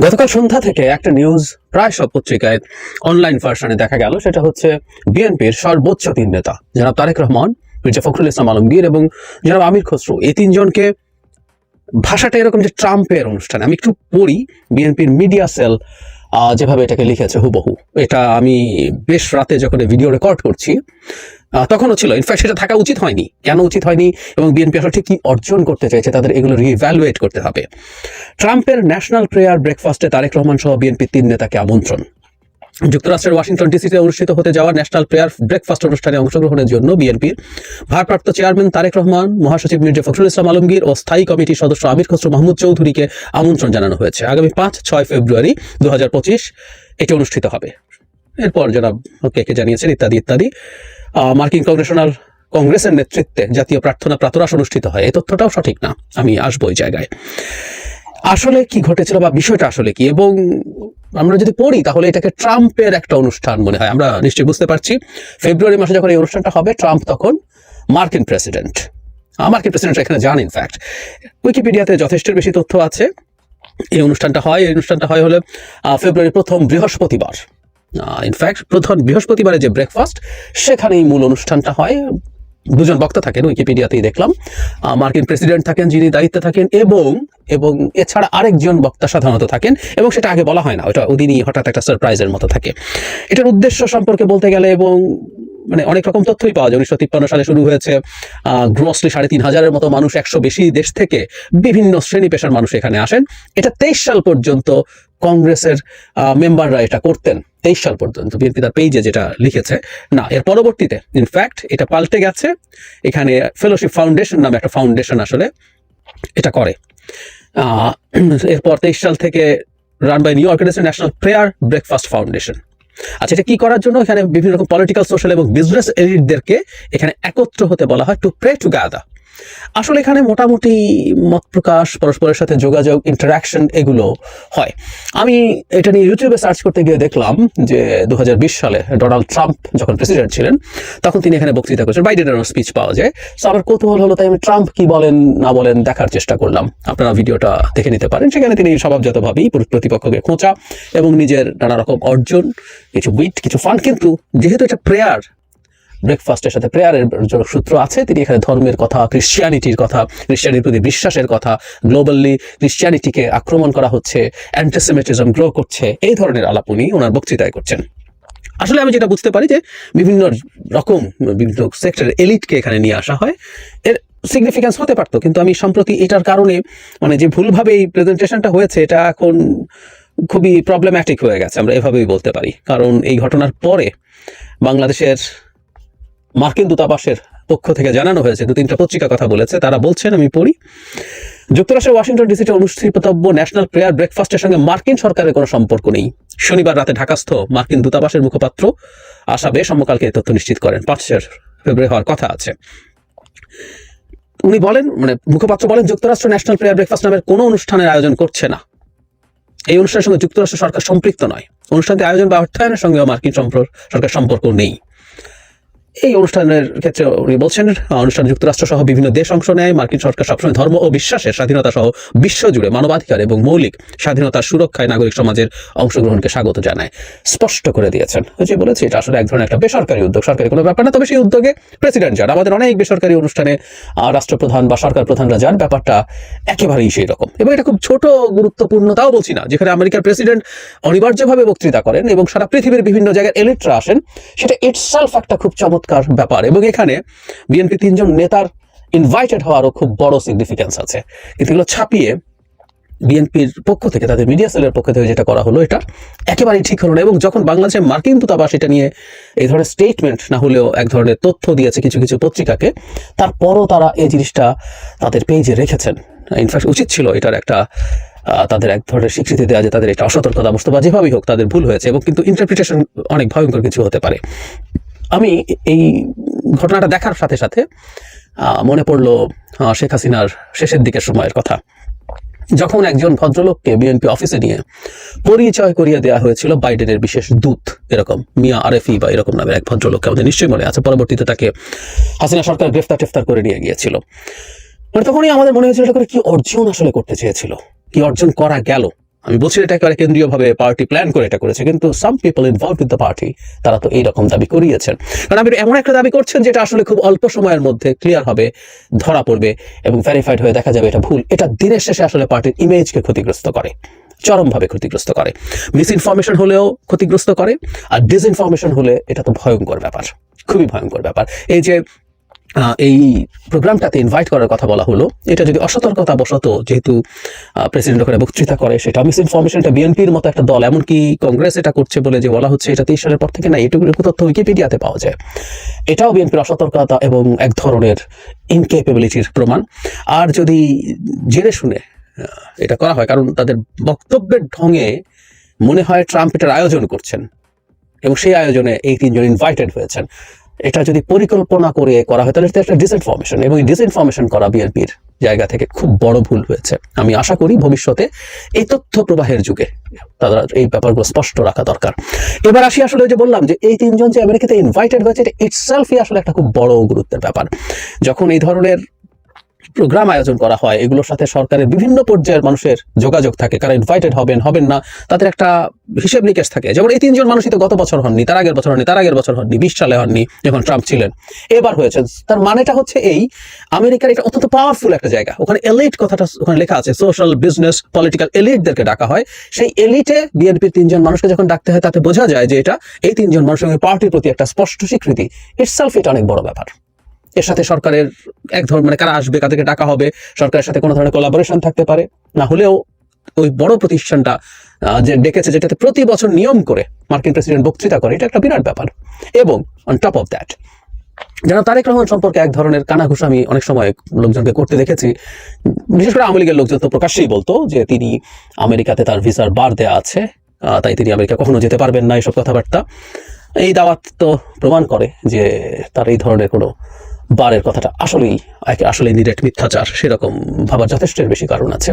গতকাল সন্ধ্যা থেকে একটা নিউজ প্রায় সব পত্রিকায় অনলাইন ভার্সনে দেখা গেল, সেটা হচ্ছে বিএনপির সর্বোচ্চ তিন নেতা জনাব তারেক রহমান, মির্জা ফখরুল ইসলাম আলমগীর এবং জনাব আমির খসরু, এই তিনজনকে ভাষাটা এরকম যে ট্রাম্পের অনুষ্ঠানে। আমি একটু পড়ি বিএনপির মিডিয়া সেল যেভাবে এটাকে লিখেছে হুবহু। এটা আমি বেশ রাতে যখন ভিডিও রেকর্ড করছি তখনও ছিল। ইনফ্যাক্ট সেটা থাকা উচিত হয়নি। কেন উচিত হয়নি এবং বিএনপি আসলে ঠিক কি অর্জন করতে চাইছে তাদের এগুলো রিভ্যালুয়েট করতে হবে। ট্রাম্পের ন্যাশনাল প্রেয়ার ব্রেকফাস্টে তারেক রহমান সহ বিএনপির তিন নেতাকে আমন্ত্রণ। যুক্তরাষ্ট্রের ওয়াশিংটন ডিসিতে অনুষ্ঠিত হতে যাওয়া ন্যাশনাল প্রেয়ার ব্রেকফাস্ট অনুষ্ঠানে অংশগ্রহণের জন্য বিএনপির ভারপ্রাপ্ত চেয়ারম্যান তারেক রহমান, মহাসচিব মির্জা ফখরুল ইসলাম আলমগীর ও স্থায়ী কমিটির সদস্য আমির খসরু মাহমুদ চৌধুরীকে আমন্ত্রণ জানানো হয়েছে। আগামী 5-6 ফেব্রুয়ারি 2025 এটি অনুষ্ঠিত হবে। এরপর জনাব কে জানিয়েছেন ইত্যাদি ইত্যাদি। মার্কিন কংগ্রেসের নেতৃত্বে জাতীয় প্রার্থনা প্রাতরাশ অনুষ্ঠিত হয়। এই তথ্যটাও সঠিক না, আমি আসবো ওই জায়গায়। আসলে কি ঘটেছিল বা বিষয়টা আসলে কি, এবং আমরা যদি পড়ি তাহলে এটাকে ট্রাম্পের একটা অনুষ্ঠান মনে হয়। আমরা নিশ্চয়ই বুঝতে পারছি ফেব্রুয়ারি মাসে যখন এই অনুষ্ঠানটা হবে, ট্রাম্প তখন মার্কিন প্রেসিডেন্ট এখানে যান। ইনফ্যাক্ট উইকিপিডিয়াতে যথেষ্ট বেশি তথ্য আছে। এই অনুষ্ঠানটা হয় হলে ফেব্রুয়ারি প্রথম বৃহস্পতিবার। ইনফ্যাক্ট প্রথম বৃহস্পতিবারে যে ব্রেকফাস্ট, সেখানেই মূল অনুষ্ঠানটা হয়। দুজন বক্তা থাকেন, উইকিপিডিয়াতেই দেখলাম। মার্কিন প্রেসিডেন্ট থাকেন যিনি দায়িত্বে থাকেন, এবং এছাড়া আরেকজন বক্তা সাধারণত থাকেন, এবং সেটা আগে বলা হয় না, ওটা ওদিনই হঠাৎ একটা সারপ্রাইজের মতো থাকে। এটার উদ্দেশ্য সম্পর্কে বলতে গেলে এবং অনেক রকম তথ্যই পাওয়া যায়। 1953 সালে শুরু হয়েছে। গ্রসলি 3,500-এর মতো মানুষ, 100 বেশি দেশ থেকে বিভিন্ন শ্রেণী পেশার মানুষ এখানে আসেন। এটা 23 সাল পর্যন্ত কংগ্রেসের মেম্বাররা এটা করতেন। 23 সাল পর্যন্ত বিএনপি তার পেজে যেটা লিখেছে। না, এর পরবর্তীতে ইনফ্যাক্ট এটা পাল্টে গেছে। এখানে ফেলোশিপ ফাউন্ডেশন নামে একটা ফাউন্ডেশন আসলে এটা করে। এরপর 23 সাল থেকে run by new organisation national prayer breakfast foundation. আচ্ছা, এটা কি করার জন্য? এখানে বিভিন্ন রকম পলিটিক্যাল, সোশ্যাল এবং বিজনেস এলিটদেরকে এখানে একত্র হতে বলা হয়, টু প্রে টুগেদার। আসলে এখানে মোটামুটি মত প্রকাশ, পরস্পরের সাথে যোগাযোগ, ইন্টারাকশন এগুলো হয়। আমি এটা নিয়ে ইউটিউবে সার্চ করতে গিয়ে দেখলাম যে 2020 সালে ডোনাল্ড ট্রাম্প যখন প্রেসিডেন্ট ছিলেন, তখন তিনি এখানে বক্তৃতা করেছেন। বাইডেনেরও স্পিচ পাওয়া যায়। সো আমার কৌতূহল হলো, তাই আমি ট্রাম্প কি বলেন না বলেন দেখার চেষ্টা করলাম। আপনারা ভিডিওটা দেখে নিতে পারেন। সেখানে তিনি স্বভাবজাতভাবেই প্রতিপক্ষকে খোঁচা এবং নিজের নানা রকম অর্জন, কিছু উইট, কিছু ফান্ড, কিন্তু যেহেতু এটা প্রেয়ার ব্রেকফাস্টের সাথে প্রেয়ারের সূত্র আছে, তিনি এখানে ধর্মের কথা, ক্রিশ্চিয়ানিটির কথা, ক্রিশ্চিয়ানিটির প্রতি বিশ্বাসের কথা, গ্লোবালি ক্রিশ্চিয়ানিটিকে আক্রমণ করা হচ্ছে, অ্যান্টিসেমিটিজম গ্রো করছে, এই ধরনের আলাপ উনি ওনার বক্তৃতায় করছেন। আসলে আমি যেটা বুঝতে পারি যে বিভিন্ন সেক্টরের এলিটকে এখানে নিয়ে আসা হয়। এর সিগনিফিকেন্স হতে পারতো, কিন্তু আমি সম্প্রতি এটার কারণে যে ভুলভাবে এই প্রেজেন্টেশনটা হয়েছে, এটা এখন খুবই প্রবলেম্যাটিক হয়ে গেছে, আমরা এভাবেই বলতে পারি। কারণ এই ঘটনার পরে বাংলাদেশের মার্কিন দূতাবাসের পক্ষ থেকে জানানো হয়েছে, 2-3টা পত্রিকা কথা বলেছে। তারা বলছেন, আমি পড়ি, যুক্তরাষ্ট্রের ওয়াশিংটন ডিসিতে অনুষ্ঠিতব্য ন্যাশনাল প্রেয়ার ব্রেকফাস্টের সঙ্গে মার্কিন সরকারের কোনো সম্পর্ক নেই। শনিবার রাতে ঢাকাস্থ মার্কিন দূতাবাসের মুখপাত্র আশা বে সমকালকে এই তথ্য নিশ্চিত করেন। 5 ফেব্রুয়ারি হওয়ার কথা আছে। উনি বলেন, মুখপাত্র বলেন, যুক্তরাষ্ট্র ন্যাশনাল প্রেয়ার ব্রেকফাস্ট নামের কোনো অনুষ্ঠানের আয়োজন করছে না। এই অনুষ্ঠানের সঙ্গে যুক্তরাষ্ট্র সরকার সম্পৃক্ত নয়। অনুষ্ঠানটি আয়োজন বা অর্থায়নের সঙ্গে মার্কিন সরকার সম্পর্ক নেই। এই অনুষ্ঠানের ক্ষেত্রে উনি বলছেন, অনুষ্ঠানে যুক্তরাষ্ট্র সহ বিভিন্ন দেশ অংশ নেয়। মার্কিন সরকার সবসময় ধর্ম ও বিশ্বাসের স্বাধীনতা সহ বিশ্বজুড়ে মানবাধিকার এবং মৌলিক স্বাধীনতার সুরক্ষায় নাগরিক সমাজের অংশগ্রহণকে স্বাগত জানায়, স্পষ্ট করে দিয়েছেন। যে বলেছে এটা আসলে এক ধরনের একটা বেসরকারি উদ্যোগ, সরকারি কোনো ব্যাপার না। তবে সেই উদ্যোগে প্রেসিডেন্ট যান। আমাদের অনেক বেসরকারি অনুষ্ঠানে রাষ্ট্রপ্রধান বা সরকার প্রধানরা যান, ব্যাপারটা একেবারেই সেই রকম। এবং এটা খুব ছোট গুরুত্বপূর্ণ তাও বলছি না, যেখানে আমেরিকার প্রেসিডেন্ট অনিবার্যভাবে বক্তৃতা করেন এবং সারা পৃথিবীর বিভিন্ন জায়গায় এলিটরা আসেন, সেটা ইটসেলফ একটা খুব চমৎকার ব্যাপার। এবং এখানে বিএনপি 3জন নেতার ইনভাইটেড হওয়ারও খুব বড় সিগনিফিকেন্স আছে। কিন্তু এগুলো ছাপিয়ে বিএনপির পক্ষ থেকে, তাদের মিডিয়া সেলের পক্ষ থেকে যেটা করা হলো, এটা একেবারেই ঠিক হলো না। এবং যখন বাংলাদেশের মার্কিন দূতাবাস এটা নিয়ে এই ধরনের স্টেটমেন্ট না হলেও এক ধরনের তথ্য দিয়েছে কিছু কিছু পত্রিকাকে, তারপরও তারা এই জিনিসটা তাদের পেজে রেখেছেন। ইনফ্যাক্ট উচিত ছিল এটার একটা তাদের এক ধরনের স্বীকৃতি দেওয়া, যে তাদের এটা অসতর্কতা বস্তু বা যেভাবেই হোক তাদের ভুল হয়েছে, এবং কিন্তু ইন্টারপ্রিটেশন অনেক ভয়ঙ্কর কিছু হতে পারে। আমি এই ঘটনাটা দেখার সাথে সাথে মনে পড়লো শেখ হাসিনার শেষের দিকের সময়ের কথা, যখন একজন ভদ্রলোককে বিএনপি অফিসে নিয়ে পরিচয় করিয়ে দেওয়া হয়েছিল বাইডেনের বিশেষ দূত, এরকম মিয়া আরেফি বা এরকম নামের এক ভদ্রলোককে, আমাদের নিশ্চয়ই মনে আছে। পরবর্তীতে তাকে হাসিনা সরকার গ্রেফতার করে নিয়ে গিয়েছিল। তখনই আমাদের মনে হয়েছিল এটা করে কি অর্জন আসলে করতে চেয়েছিল, কি অর্জন করা গেল। আমি বলছি এটা একেবারে কেন্দ্রীয়ভাবে পার্টি প্ল্যান করে এটা করেছে, কিন্তু some people involve with the party তারা তো এইরকম দাবি করিয়েছেন। কারণ আপনি এমন একটা দাবি করছেন যেটা আসলে খুব অল্প সময়ের মধ্যে ক্লিয়ার হবে, ধরা পড়বে এবং ভেরিফাইড হয়ে দেখা যাবে এটা ভুল। এটা দিনের শেষে আসলে পার্টির ইমেজকে ক্ষতিগ্রস্ত করে, চরমভাবে ক্ষতিগ্রস্ত করে। মিস ইনফরমেশন হলেও ক্ষতিগ্রস্ত করে, আর ডিসইনফরমেশন হলে এটা তো ভয়ঙ্কর ব্যাপার, খুবই ভয়ঙ্কর ব্যাপার। এই যে এই প্রোগ্রামটাতে ইনভাইট করার কথা বলা হলো, এটা যদি অসতর্কতা বশত, যেহেতু প্রেসিডেন্ট ওখানে বক্তৃতা করে, সেটা মিস ইনফরমেশনটা বিএনপির মতো একটা দল, এমনকি কংগ্রেস এটা করছে বলে যে বলা হচ্ছে, এটা 23 সালের পর থেকে না, এটুকু তথ্য উইকিপিডিয়াতে পাওয়া যায়। এটাও বিএনপির অসতর্কতা এবং এক ধরনের ইনকেপেবিলিটির প্রমাণ। আর যদি জেনে শুনে এটা করা হয়, কারণ তাদের বক্তব্যের ঢঙে মনে হয় ট্রাম্প এটার আয়োজন করছেন এবং সেই আয়োজনে এই 3 জন ইনভাইটেড হয়েছেন, এটা যদি পরিকল্পনা করে করা হয় তাহলে এটা একটা ডিসইনফরমেশন, এবং এই ডিসইনফরমেশন করা বিএনপির জায়গা থেকে খুব বড় ভুল হয়েছে। আমি আশা করি ভবিষ্যতে এই তথ্য প্রবাহের যুগে তারা এই ব্যাপারগুলো স্পষ্ট রাখা দরকার। এবার আসি আসলে যে বললাম যে এই 3 জন যে আমেরিকাতে ইনভাইটেড হয়েছে, এটা ইটসেলফই আসলে একটা খুব বড় গুরুত্বের ব্যাপার। যখন এই ধরনের প্রোগ্রাম আয়োজন করা হয়, এগুলোর সাথে সরকারের বিভিন্ন পর্যায়ের মানুষের যোগাযোগ থাকে, কারা ইনভাইটেড হবেন হবেন না, তাদের একটা হিসেব নিকেশ থাকে। যেমন এই 3 জন মানুষই তো গত বছর হননি, তার আগের বছর হননি, তার আগের বছর হননি, 20 সালে হননি যখন ট্রাম্প ছিলেন, এবার হয়েছে। তার মানেটা হচ্ছে এই, আমেরিকার এটা অত্যন্ত পাওয়ারফুল একটা জায়গা, ওখানে এলিট কথাটা ওখানে লেখা আছে, সোশ্যাল বিজনেস পলিটিক্যাল এলিটদেরকে ডাকা হয়। সেই এলিটে বিএনপির 3 জন মানুষকে যখন ডাকতে হয়, তাতে বোঝা যায় যে এটা এই 3 জন মানুষের পার্টির প্রতি একটা স্পষ্ট স্বীকৃতি। ইটসেলফ এটা অনেক বড় ব্যাপার। এর সাথে সরকারের এক ধরনের, মানে কারা আসবে, কাদেরকে ডাকা হবে, সরকারের সাথে কোনো ধরনের কোলাবোরেশন থাকতে পারে, না হলেও ওই বড় প্রতিষ্ঠানটা যে ডেকেছে, যেটাতে প্রতি বছর নিয়ম করে মার্কিন প্রেসিডেন্ট বক্তৃতা করে, এটা একটা বিরাট ব্যাপার। এবং অন টপ অফ দ্যাট, যেন তারেক রহমান সম্পর্কে এক ধরনের কানাঘুষা আমি অনেক সময় লোকজনকে করতে দেখেছি, বিশেষ করে আওয়ামী লীগের লোকজন তো প্রকাশ্যেই বলতো যে তিনি আমেরিকাতে তার ভিসার বার দেয়া আছে, তাই তিনি আমেরিকা কখনো যেতে পারবেন না, এসব কথাবার্তা। এই দাওয়াত তো প্রমাণ করে যে তার এই ধরনের কোনো বারের কথাটা আসলেই নিরেট মিথ্যাচার, সেরকম ভাবার যথেষ্টের বেশি কারণ আছে।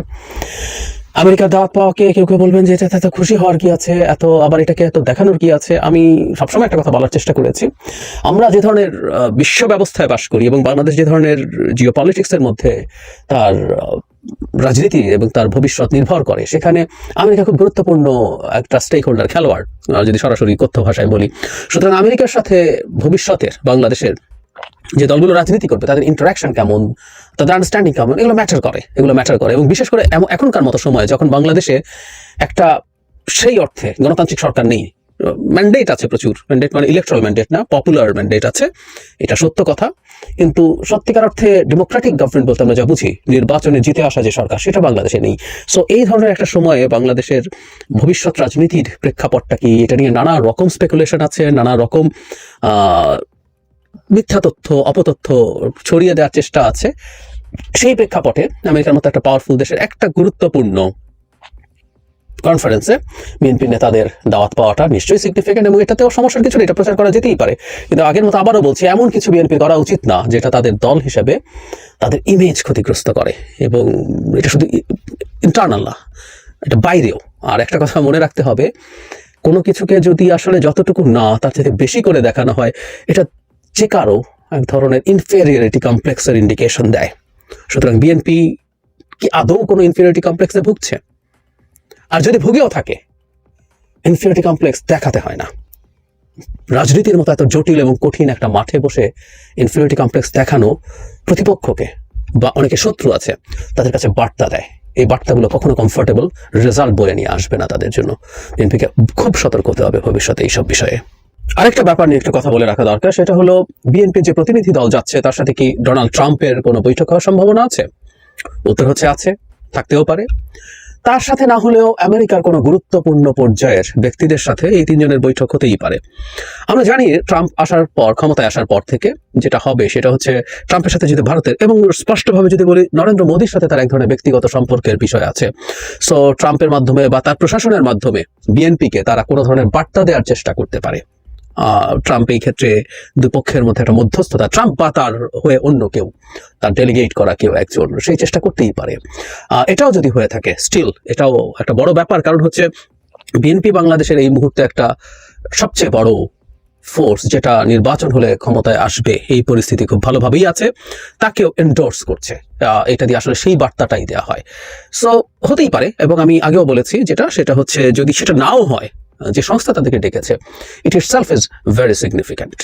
আমেরিকার দাওয়াত পাওয়াকে কেউ কেউ বলবেন যে এটা এত খুশি হওয়ার কি আছে, আবার এটাকে এত দেখানোর কি আছে। আমি সবসময় একটা কথা বলার চেষ্টা করেছি, আমরা যে ধরনের বিশ্ব ব্যবস্থায় বাস করি এবং বাংলাদেশ যে ধরনের জিওপলিটিক্সের মধ্যে তার রাজনীতি এবং তার ভবিষ্যৎ নির্ভর করে, সেখানে আমেরিকা খুব গুরুত্বপূর্ণ একটা স্টেক হোল্ডার, খেলোয়াড়, যদি সরাসরি কথ্য ভাষায় বলি। সুতরাং আমেরিকার সাথে ভবিষ্যতের বাংলাদেশের যে দলগুলো রাজনীতি করবে, তাদের ইন্টারাকশন কেমন, তাদের আন্ডারস্ট্যান্ডিং কেমন, এগুলো ম্যাটার করে। এবং বিশেষ করে এখনকার মতো সময়, যখন বাংলাদেশে একটা সেই অর্থে গণতান্ত্রিক সরকার নেই, ম্যান্ডেট আছে প্রচুর, ম্যান্ডেট মানে ইলেকট্রাল ম্যান্ডেট না, পপুলার ম্যান্ডেট আছে, এটা সত্য কথা। কিন্তু সত্যিকার অর্থে ডেমোক্রেটিক গভর্নমেন্ট বলতে আমরা যা বুঝি, নির্বাচনে জিতে আসা যে সরকার, সেটা বাংলাদেশে নেই। সো এই ধরনের একটা সময়ে বাংলাদেশের ভবিষ্যৎ রাজনীতির প্রেক্ষাপটটা কি, এটা নিয়ে নানা রকম স্পেকুলেশন আছে, নানা রকম মিথ্যা তথ্য, অপতথ্য ছড়িয়ে দেওয়ার চেষ্টা আছে। সেই প্রেক্ষাপটে আমেরিকার মতো একটা পাওয়ারফুল দেশের একটা গুরুত্বপূর্ণ কনফারেন্সে বিএনপি নেতাদের দাওয়াত পাওয়াটা নিশ্চয়ই সিগনিফিকেন্ট, এবং এটাতেও সমস্যার কিছু নেই, এটা প্রচার করা যেতেই পারে। কিন্তু আগের মতো আবারও বলছি, এমন কিছু বিএনপি করা উচিত না যেটা তাদের দল হিসেবে তাদের ইমেজ ক্ষতিগ্রস্ত করে, এবং এটা শুধু ইন্টারনাল না, এটা বাইরেও। আর একটা কথা মনে রাখতে হবে, কোনো কিছুকে যদি আসলে যতটুকু না তার থেকে বেশি করে দেখানো হয়, এটা যে কারো এক ধরনের ইনফেরিয়রিটি কমপ্লেক্সের ইন্ডিকেশন দেয়। সুতরাং বিএনপি কি আদৌ কোনো ইনফেরিয়রিটি কমপ্লেক্সে ভুগছে? আর যদি ভুগেও থাকে, ইনফেরিয়রিটি কমপ্লেক্স দেখাতে হয় না। রাজনীতির মতো এত জটিল এবং কঠিন একটা মাঠে বসে ইনফেরিয়রিটি কমপ্লেক্স দেখানো প্রতিপক্ষকে, বা অনেকে শত্রু আছে, তাদের কাছে বার্তা দেয়। এই বার্তাগুলো কখনো কমফোর্টেবল রেজাল্ট বয়ে নিয়ে আসবে না তাদের জন্য। বিএনপিকে খুব সতর্ক হতে হবে ভবিষ্যতে এইসব বিষয়ে। আরেকটা ব্যাপার নিয়ে একটু কথা বলে রাখা দরকার, সেটা হলো বিএনপির যে প্রতিনিধি দল যাচ্ছে, তার সাথে কি ডোনাল্ড ট্রাম্পের কোনো বৈঠক হওয়ার সম্ভাবনা আছে? উত্তর হচ্ছে আছে, থাকতেও পারে। তার সাথে না হলেও আমেরিকার কোনো গুরুত্বপূর্ণ পর্যায়ের ব্যক্তিদের সাথে এই 3 জনের বৈঠক হতেই পারে। আমরা জানি ট্রাম্প ক্ষমতায় আসার পর থেকে যেটা হবে, সেটা হচ্ছে ট্রাম্পের সাথে যদি ভারতের, এবং স্পষ্টভাবে যদি বলি নরেন্দ্র মোদীর সাথে তার এক ধরনের ব্যক্তিগত সম্পর্কের বিষয় আছে। সো ট্রাম্পের মাধ্যমে বা তার প্রশাসনের মাধ্যমে বিএনপিকে তারা কোনো ধরনের বার্তা দেওয়ার চেষ্টা করতে পারে। ট্রাম্প এই ক্ষেত্রে দুপক্ষের মধ্যে একটা মধ্যস্থতা, ট্রাম্প বা তার হয়ে অন্য কেউ, তার ডেলিগেট করা কেউ একজন, সেই চেষ্টা করতেই পারে। এটাও যদি হয়ে থাকে, স্টিল এটাও একটা বড় ব্যাপার। কারণ হচ্ছে বিএনপি বাংলাদেশের এই মুহূর্তে একটা সবচেয়ে বড় ফোর্স যেটা নির্বাচন হলে ক্ষমতায় আসবে এই পরিস্থিতি খুব ভালোভাবেই আছে, তাকেও এন্ডোর্স করছে। এটা দিয়ে আসলে সেই বার্তাটাই দেওয়া হয়। সো হতেই পারে, এবং আমি আগেও বলেছি সেটা হচ্ছে যদি সেটা নাও হয়, যে সংস্থা তাদেরকে ডেকেছে, ইট ইটসেলফ ইজ ভেরি সিগনিফিক্যান্ট।